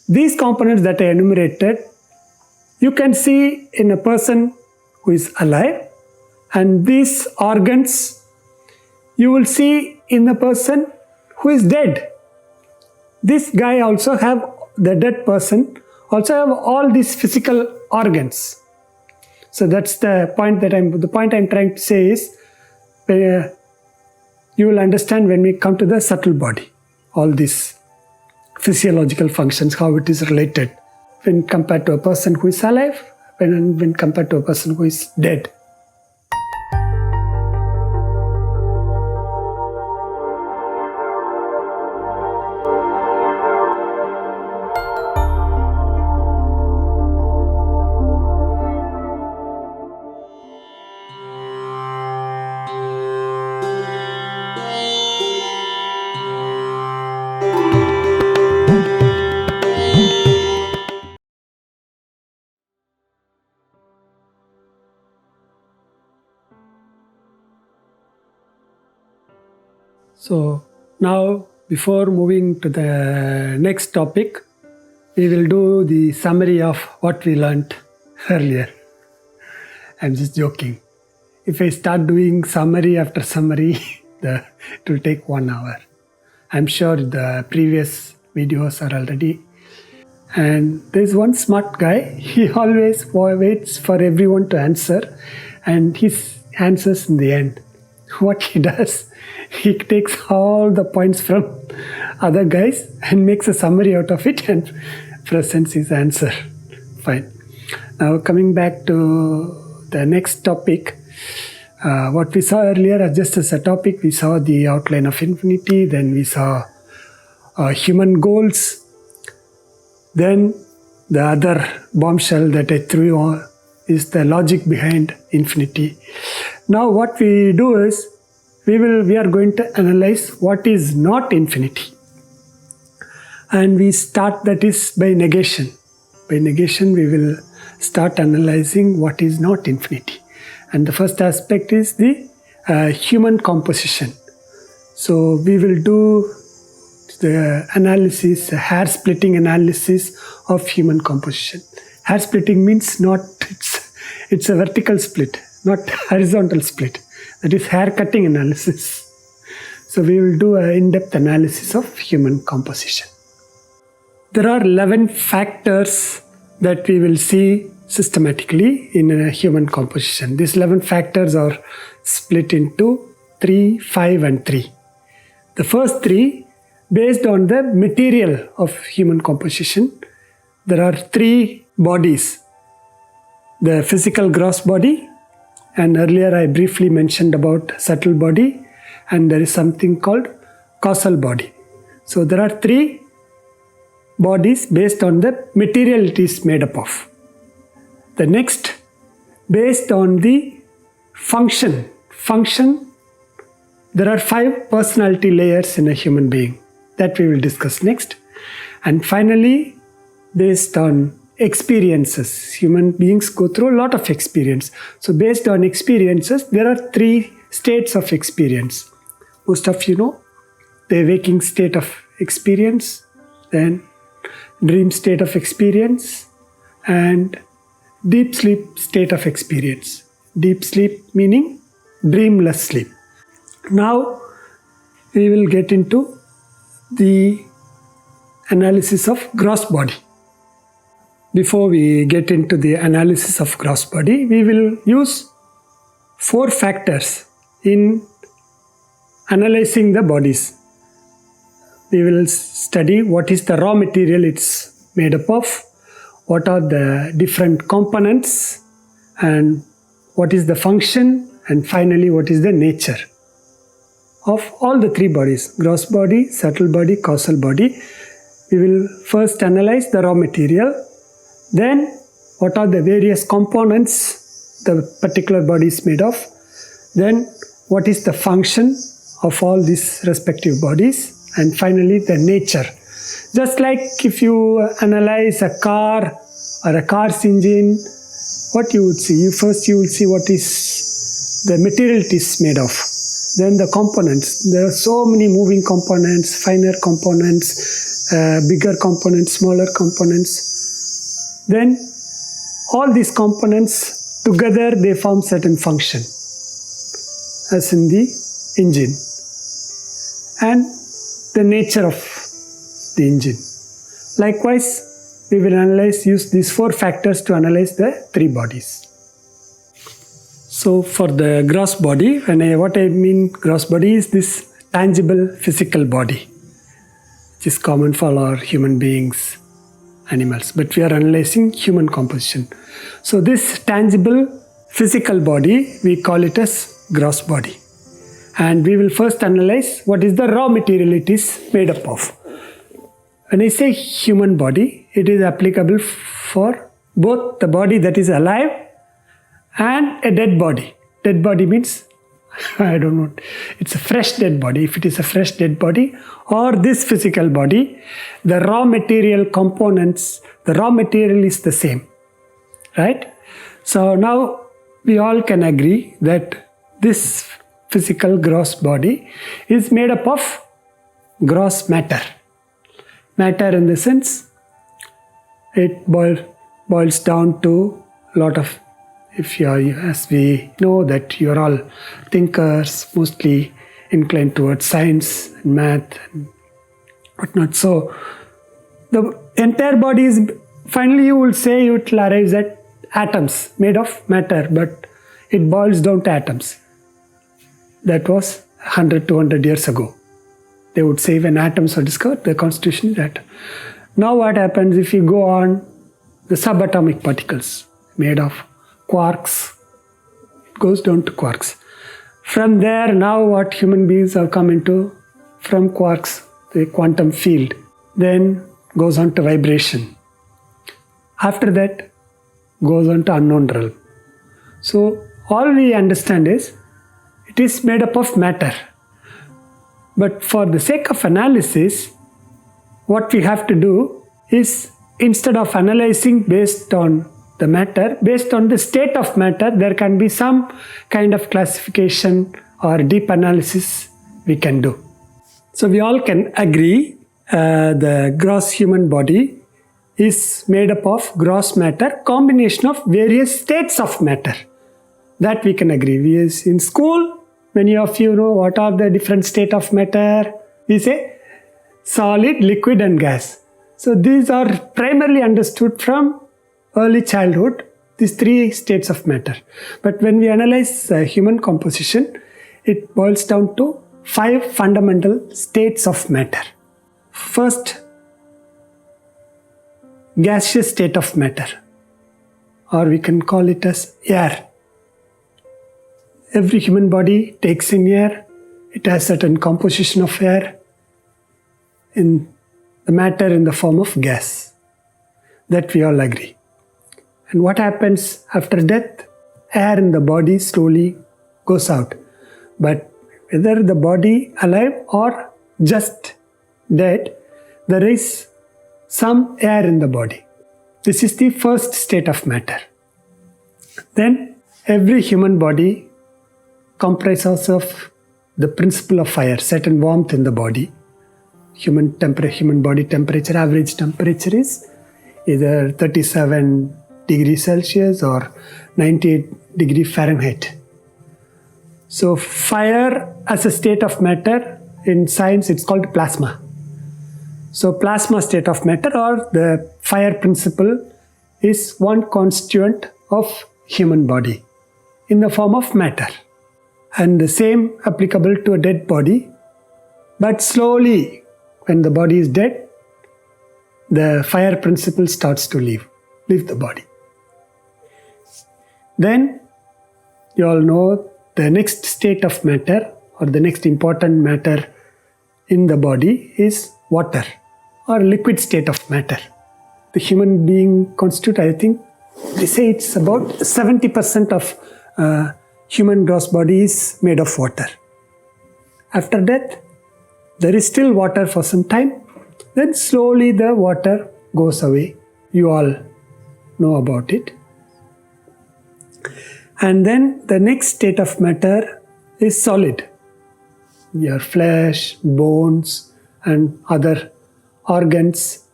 These components that I enumerated, you can see in a person who is alive, and these organs you will see in the person who is dead. This guy also have, the dead person also have all these physical organs. So that's the point I'm trying to say is, you will understand when we come to the subtle body, all these physiological functions, how it is related when compared to a person who is alive, when compared to a person who is dead. So now, before moving to the next topic, we will do the summary of what we learnt earlier. I'm just joking. If I start doing summary after summary, it will take 1 hour. I'm sure the previous videos are already. And there's one smart guy, he always waits for everyone to answer, and he answers in the end. What he does, he takes all the points from other guys and makes a summary out of it and presents his answer. Fine. Now coming back to the next topic, what we saw earlier, just as a topic, we saw the outline of infinity, then we saw human goals, then the other bombshell that I threw on is the logic behind infinity. Now what we do is, we are going to analyze what is not infinity. And we start, that is by negation. By negation we will start analyzing what is not infinity. And the first aspect is the human composition. So we will do the analysis, hair-splitting analysis of human composition. Hair-splitting means not, it's a vertical split, not horizontal split. That is hair-cutting analysis. So we will do an in-depth analysis of human composition. There are 11 factors that we will see systematically in a human composition. These 11 factors are split into 3, 5 and 3. The first 3, based on the material of human composition, there are 3 bodies. The physical gross body, and earlier I briefly mentioned about subtle body, and there is something called causal body. So there are 3 bodies based on the material it is made up of. The next, based on the function, there are 5 personality layers in a human being that we will discuss next. And finally, based on experiences, human beings go through a lot of experience. So based on experiences, there are 3 states of experience. Most of you know the waking state of experience, then dream state of experience, and deep sleep state of experience. Deep sleep meaning dreamless sleep. Now we will get into the analysis of gross body. Before we get into the analysis of gross body, we will use 4 factors in analyzing the bodies. We will study what is the raw material it's made up of, what are the different components, and what is the function, and finally what is the nature of all the 3 bodies: gross body, subtle body, causal body. We will first analyze the raw material, then what are the various components the particular body is made of, then what is the function of all these respective bodies, and finally the nature. Just like if you analyze a car or a car's engine, what you would see? First you will see what is the material it is made of. Then the components. There are so many moving components, finer components, bigger components, smaller components. Then all these components together they form certain function, as in the engine and the nature of the engine. Likewise, we will use these 4 factors to analyze the 3 bodies. So for the gross body, what I mean gross body is this tangible physical body, which is common for all human beings, animals, but we are analyzing human composition. So this tangible physical body, we call it as gross body. And we will first analyze what is the raw material it is made up of. When I say human body, it is applicable for both the body that is alive and a dead body. Dead body means, I don't know, it's a fresh dead body. If it is a fresh dead body or this physical body, the raw material components, the raw material is the same, right? So now we all can agree that this physical gross body is made up of gross matter. Matter in the sense, it boils down to a lot of, as we know that you are all thinkers, mostly inclined towards science and math and whatnot. So the entire body is, finally you will say it will arrive at atoms made of matter, but it boils down to atoms. That was 100, 200 years ago. They would say when atoms were discovered, the constitution is atom. Now what happens if you go on the subatomic particles made of quarks, it goes down to quarks. From there, now what human beings have come into, from quarks, the quantum field, then goes on to vibration. After that, goes on to unknown realm. So all we understand is, it is made up of matter. But for the sake of analysis, what we have to do is, instead of analyzing based on the matter, based on the state of matter, there can be some kind of classification or deep analysis we can do. So we all can agree the gross human body is made up of gross matter, combination of various states of matter. That we can agree. In school, many of you know what are the different states of matter. We say solid, liquid and gas. So these are primarily understood from early childhood, these 3 states of matter. But when we analyze human composition, it boils down to 5 fundamental states of matter. First, gaseous state of matter, or we can call it as air. Every human body takes in air. It has certain composition of air, in the matter in the form of gas. That we all agree. And what happens after death? Air in the body slowly goes out. But whether the body alive or just dead, there is some air in the body. This is the first state of matter. Then every human body comprises of the principle of fire, certain warmth in the body. Human body temperature, average temperature is either 37 degrees Celsius or 98 degrees Fahrenheit. So fire as a state of matter, in science it's called plasma. So plasma state of matter, or the fire principle, is one constituent of human body in the form of matter. And the same applicable to a dead body. But slowly, when the body is dead, the fire principle starts to leave the body. Then you all know the next state of matter, or the next important matter in the body, is water, or liquid state of matter. The human being constitute, I think, they say it's about 70% of human gross body is made of water. After death, there is still water for some time. Then slowly the water goes away. You all know about it. And then the next state of matter is solid. Your flesh, bones and other organs,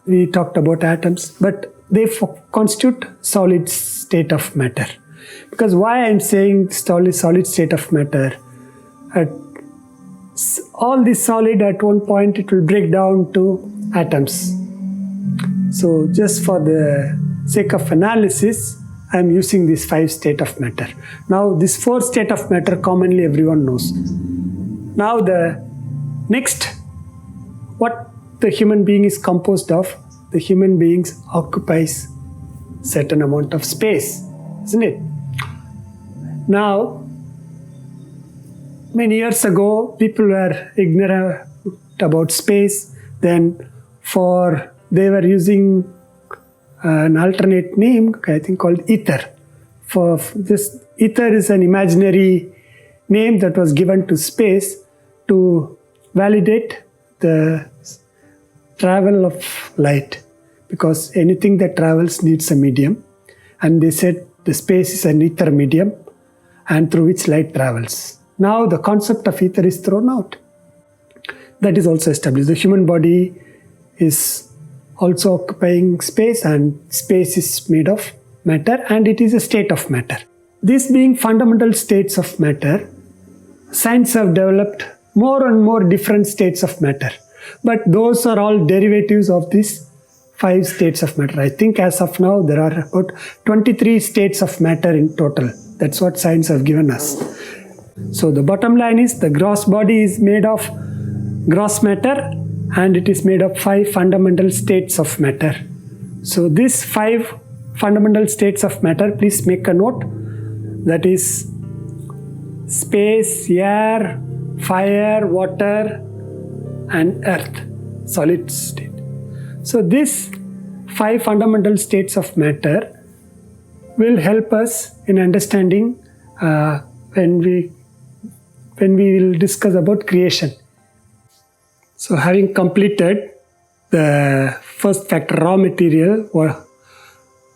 we talked about atoms, but they constitute solid state of matter. Because why I'm saying solid state of matter, all this solid at one point it will break down to atoms. So just for the sake of analysis, I'm using this 5 state of matter. Now this 4 state of matter commonly everyone knows. Now the next, what the human being is composed of, the human beings occupies certain amount of space, isn't it? Now, many years ago, people were ignorant about space. Then they were using an alternate name, I think called ether. For this, ether is an imaginary name that was given to space to validate the travel of light, because anything that travels needs a medium, and they said the space is an ether medium and through which light travels. Now the concept of ether is thrown out. That is also established. The human body is also occupying space, and space is made of matter, and it is a state of matter. These being fundamental states of matter, science have developed more and more different states of matter. But those are all derivatives of these 5 states of matter. I think as of now there are about 23 states of matter in total. That's what science have given us. So the bottom line is the gross body is made of gross matter, and it is made of 5 fundamental states of matter. So these 5 fundamental states of matter, please make a note. That is space, air, fire, water, and earth, solid state. So these 5 fundamental states of matter will help us in understanding when we will discuss about creation. So having completed the first factor, raw material,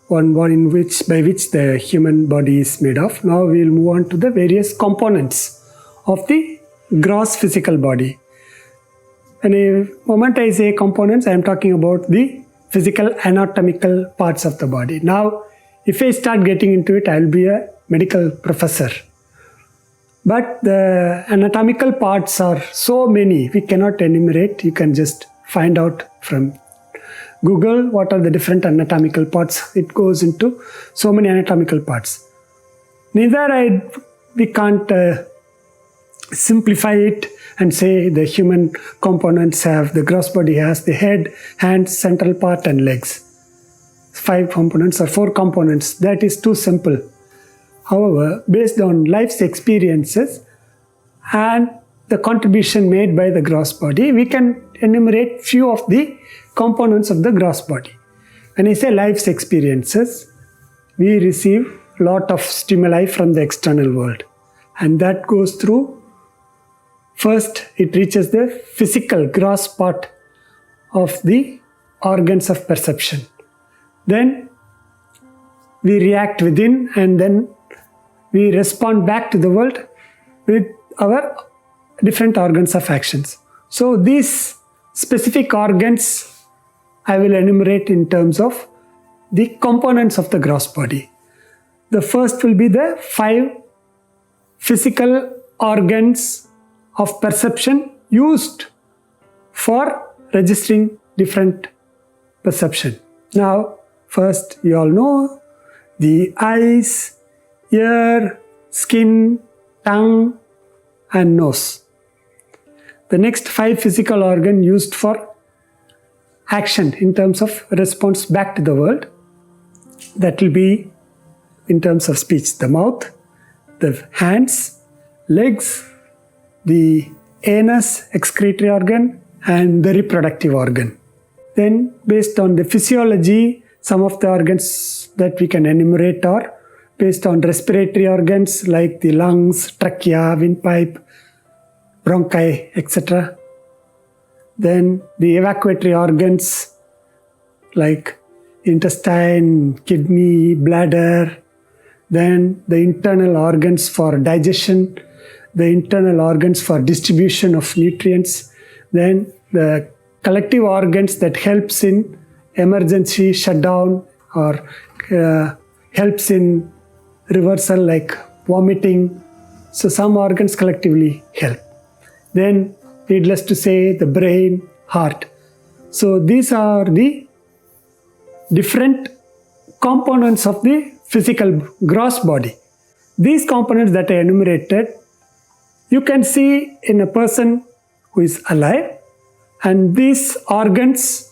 one by which the human body is made of, now we will move on to the various components of the gross physical body. And a moment I say components, I am talking about the physical anatomical parts of the body. Now, if I start getting into it, I will be a medical professor. But the anatomical parts are so many, we cannot enumerate. You can just find out from Google what are the different anatomical parts. It goes into so many anatomical parts. We can't simplify it and say the human components have, the gross body has the head, hands, central part and legs. 5 components or 4 components. That is too simple. However, based on life's experiences and the contribution made by the gross body, we can enumerate few of the components of the gross body. When I say life's experiences, we receive a lot of stimuli from the external world, and that goes through. First, it reaches the physical gross part of the organs of perception. Then we react within, and then we respond back to the world with our different organs of actions. So these specific organs I will enumerate in terms of the components of the gross body. The first will be the 5 physical organs of perception used for registering different perception. Now, first you all know the eyes, ear, skin, tongue and nose. The next 5 physical organs used for action in terms of response back to the world, that will be in terms of speech, the mouth, the hands, legs, the anus, excretory organ and the reproductive organ. Then based on the physiology, some of the organs that we can enumerate are based on respiratory organs like the lungs, trachea, windpipe, bronchi, etc. Then the evacuatory organs like intestine, kidney, bladder. Then the internal organs for digestion, the internal organs for distribution of nutrients. Then the collective organs that helps in emergency shutdown or helps in reversal like vomiting. So some organs collectively help. Then, needless to say, the brain, heart. So these are the different components of the physical gross body. These components that I enumerated, you can see in a person who is alive, and these organs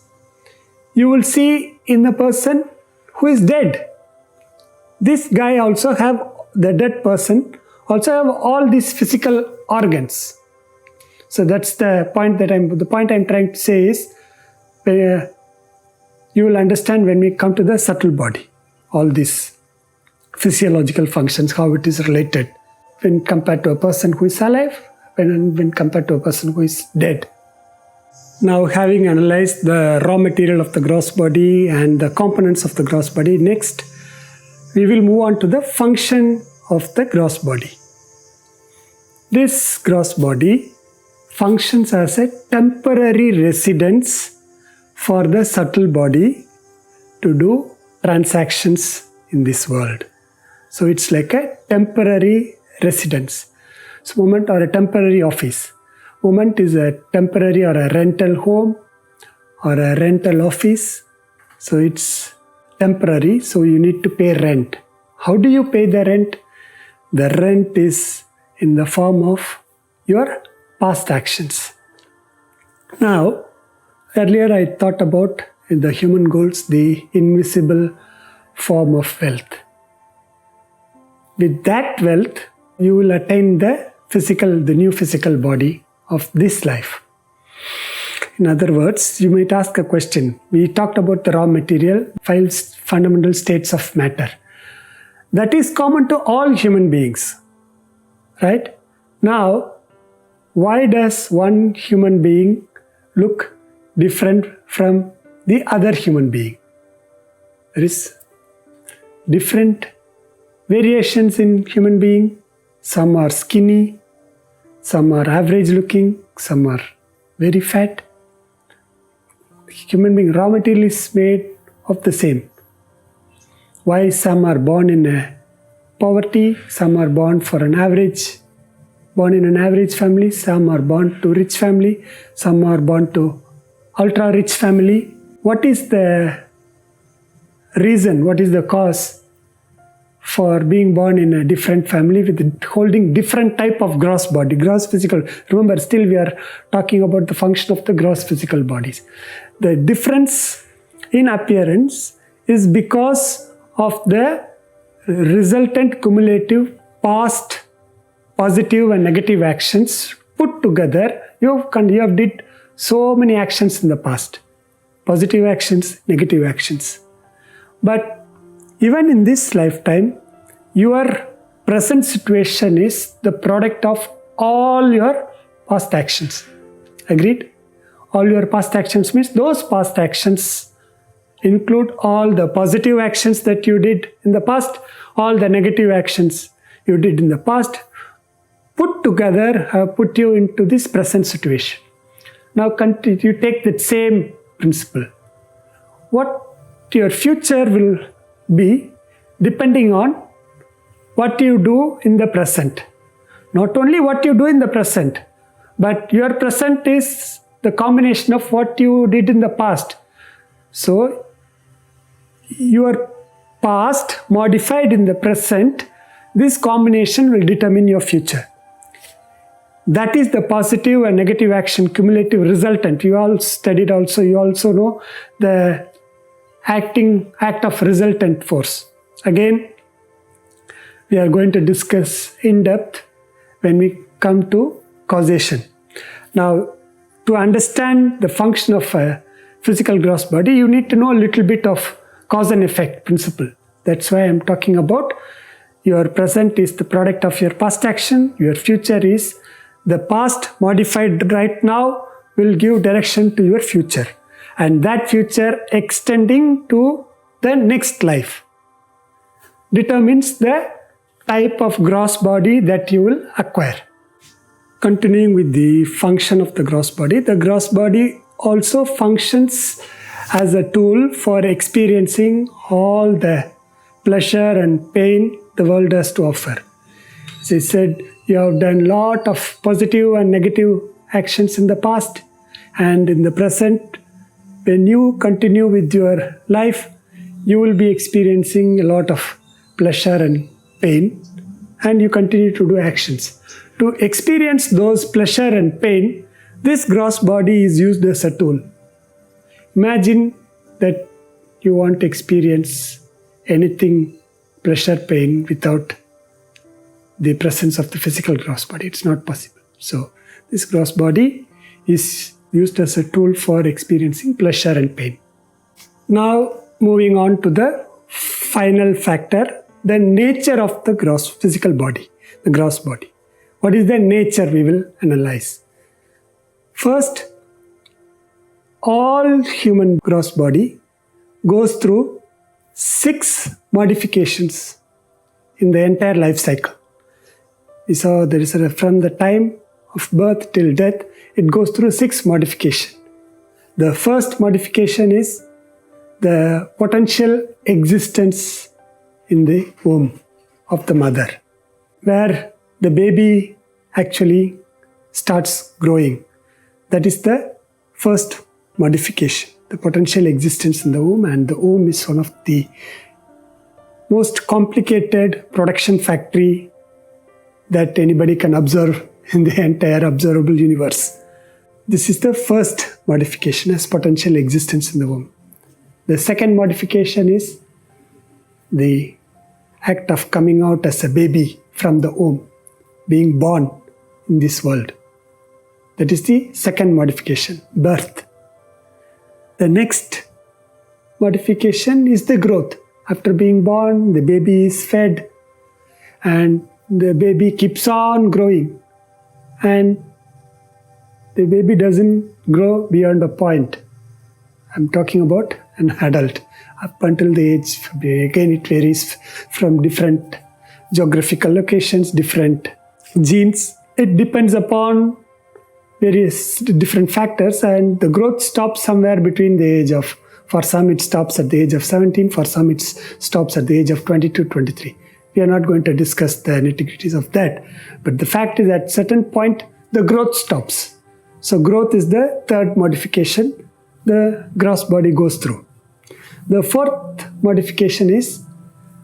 you will see in a person who is dead. This guy also have, the dead person also have all these physical organs. So that's the point I'm trying to say is, you will understand when we come to the subtle body, all these physiological functions, how it is related when compared to a person who is alive, when compared to a person who is dead. Now, having analyzed the raw material of the gross body and the components of the gross body, next we will move on to the function of the gross body. This gross body functions as a temporary residence for the subtle body to do transactions in this world. So it's like a temporary residence. So moment, or a temporary office. Moment is a temporary or a rental home or a rental office. So it's temporary, so you need to pay rent. How do you pay the rent? The rent is in the form of your past actions. Now, earlier I thought about in the human goals the invisible form of wealth. With that wealth, you will attain the new physical body of this life. In other words, you might ask a question. We talked about the raw material, 5 fundamental states of matter. That is common to all human beings, right? Now, why does one human being look different from the other human being? There is different variations in human being. Some are skinny, some are average looking, some are very fat. Human being, raw material is made of the same. Why some are born in a poverty, some are born in an average family, some are born to rich family, some are born to ultra rich family. What is the reason, what is the cause for being born in a different family with holding different type of gross body, gross physical? Remember, still we are talking about the function of the gross physical bodies. The difference in appearance is because of the resultant cumulative past positive and negative actions put together. You have did so many actions in the past, positive actions, negative actions. But even in this lifetime, your present situation is the product of all your past actions. Agreed? All your past actions means those past actions include all the positive actions that you did in the past, all the negative actions you did in the past, put together have put you into this present situation. Now you take that same principle. What your future will be depending on what you do in the present. Not only what you do in the present, but your present is the combination of what you did in the past. So your past modified in the present, this combination will determine your future. That is the positive and negative action, cumulative resultant. You all studied also, you also know the act of resultant force. Again, we are going to discuss in depth when we come to causation. Now, to understand the function of a physical gross body, you need to know a little bit of cause and effect principle. That's why I'm talking about your present is the product of your past action, your future is the past modified right now will give direction to your future, and that future extending to the next life determines the type of gross body that you will acquire. Continuing with the function of the gross body, the gross body also functions as a tool for experiencing all the pleasure and pain the world has to offer. As I said, you have done a lot of positive and negative actions in the past, and in the present, when you continue with your life, you will be experiencing a lot of pleasure and pain, and you continue to do actions. To experience those pleasure and pain, this gross body is used as a tool. Imagine that you want to experience anything, pleasure, pain, without the presence of the physical gross body. It's not possible. So this gross body is used as a tool for experiencing pleasure and pain. Now moving on to the final factor, the nature of the gross physical body, the gross body. What is the nature we will analyze. First, all human gross body goes through 6 modifications in the entire life cycle. We saw there is from the time of birth till death, it goes through 6 modifications. The first modification is the potential existence in the womb of the mother, where the baby actually starts growing. That is the first modification, the potential existence in the womb, and the womb is one of the most complicated production factory that anybody can observe in the entire observable universe. This is the first modification, as potential existence in the womb. The second modification is the act of coming out as a baby from the womb, being born in this world. That is the second modification, birth. The next modification is the growth. After being born, the baby is fed and the baby keeps on growing, and the baby doesn't grow beyond a point. I'm talking about an adult. Up until the age, again it varies from different geographical locations, different genes. It depends upon various different factors, and the growth stops somewhere between the age of, for some it stops at the age of 17, for some it stops at the age of 22, 23. We are not going to discuss the nitty-gritties of that, but the fact is at certain point the growth stops. So growth is the third modification the gross body goes through. The fourth modification is,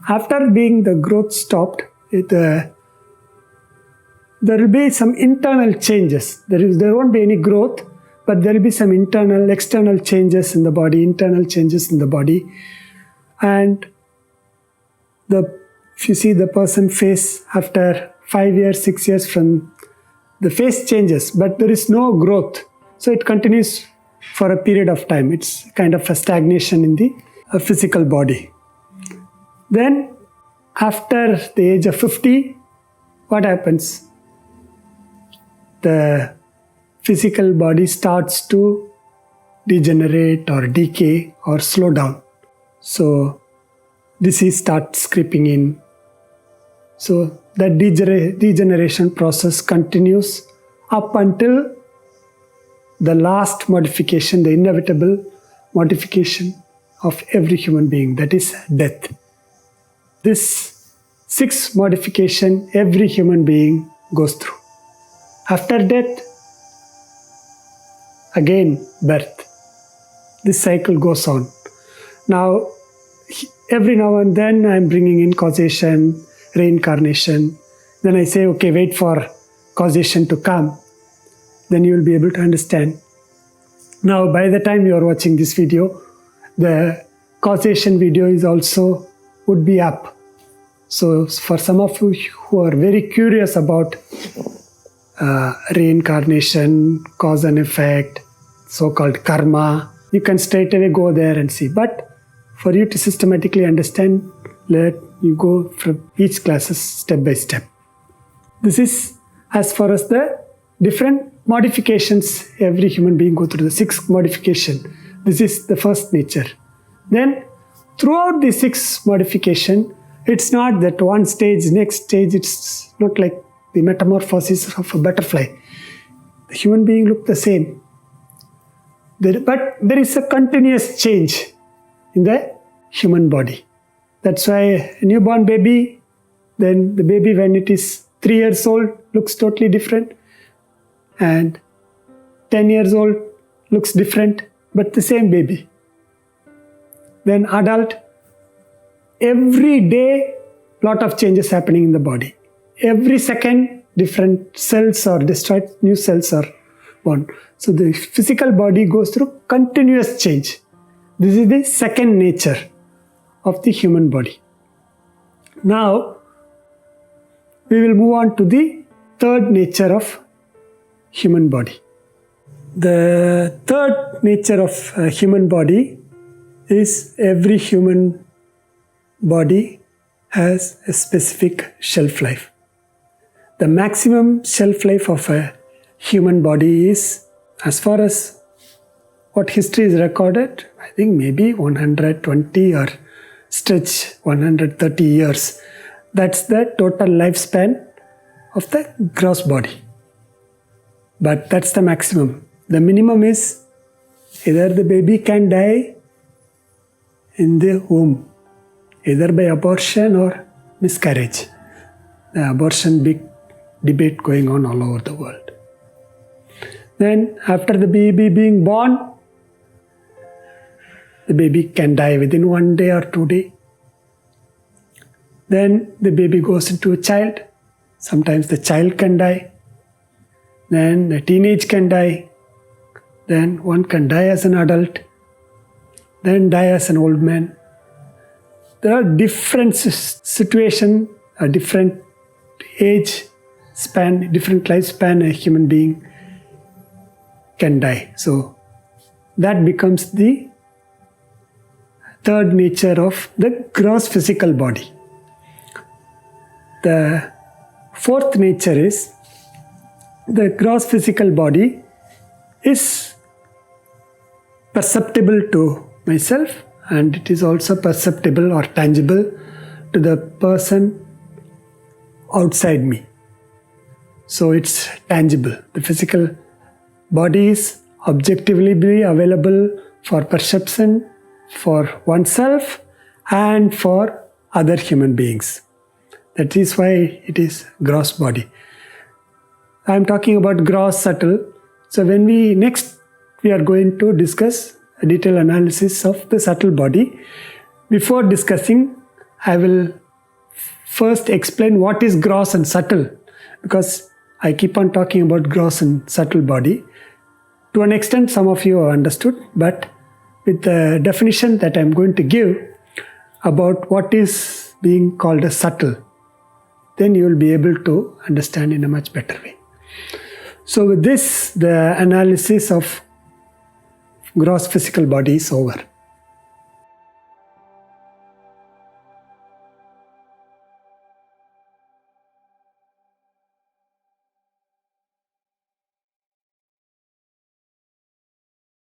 after being the growth stopped, there will be some internal changes. There won't be any growth, but there will be some external changes in the body, and if you see the person face after 5 years, 6 years from the face changes, but there is no growth. So it continues for a period of time. It's kind of a stagnation in the physical body. Then after the age of 50, what happens? The physical body starts to degenerate or decay or slow down. So disease starts creeping in. So that degeneration process continues up until the last modification, the inevitable modification of every human being, that is death. This 6 modification every human being goes through. After death, again birth. This cycle goes on. Now, every now and then I'm bringing in causation, reincarnation. Then I say, okay, wait for causation to come. Then you will be able to understand. Now, by the time you are watching this video, the causation video is also would be up. So for some of you who are very curious about reincarnation, cause and effect, so-called karma, you can straight away go there and see. But for you to systematically understand, let you go from each classes step by step. This is as far as the different modifications every human being go through, the 6 modification. This is the first nature. Then throughout the 6 modification, it's not that one stage, next stage, it's not like the metamorphosis of a butterfly. The human being look the same. But there is a continuous change in the human body. That's why a newborn baby, then the baby when it is 3 years old looks totally different, and 10 years old looks different, but the same baby. Then adult, every day lot of changes happening in the body. Every second different cells are destroyed, new cells are born. So the physical body goes through continuous change. This is the second nature of the human body. Now we will move on to the third nature of human body. The third nature of human body is every human body has a specific shelf life. The maximum shelf life of a human body is, as far as what history is recorded, I think maybe 120 or stretch 130 years. That's the total lifespan of the gross body. But that's the maximum. The minimum is either the baby can die in the womb, either by abortion or miscarriage. The abortion big debate going on all over the world. Then after the baby being born, the baby can die within 1 day or 2 days. Then the baby goes into a child. Sometimes the child can die. Then the teenage can die. Then one can die as an adult. Then die as an old man. There are different situations, a different age span, different lifespan a human being can die. So that becomes the third nature of the gross physical body. The fourth nature is the gross physical body is perceptible to myself, and it is also perceptible or tangible to the person outside me. So it's tangible. The physical body is objectively available for perception for oneself and for other human beings. That is why it is gross body. I am talking about gross, subtle. So when we are going to discuss a detailed analysis of the subtle body. Before discussing, I will first explain what is gross and subtle, because I keep on talking about gross and subtle body. To an extent, some of you have understood, but with the definition that I am going to give about what is being called as subtle, then you will be able to understand in a much better way. So with this, the analysis of gross physical body is over.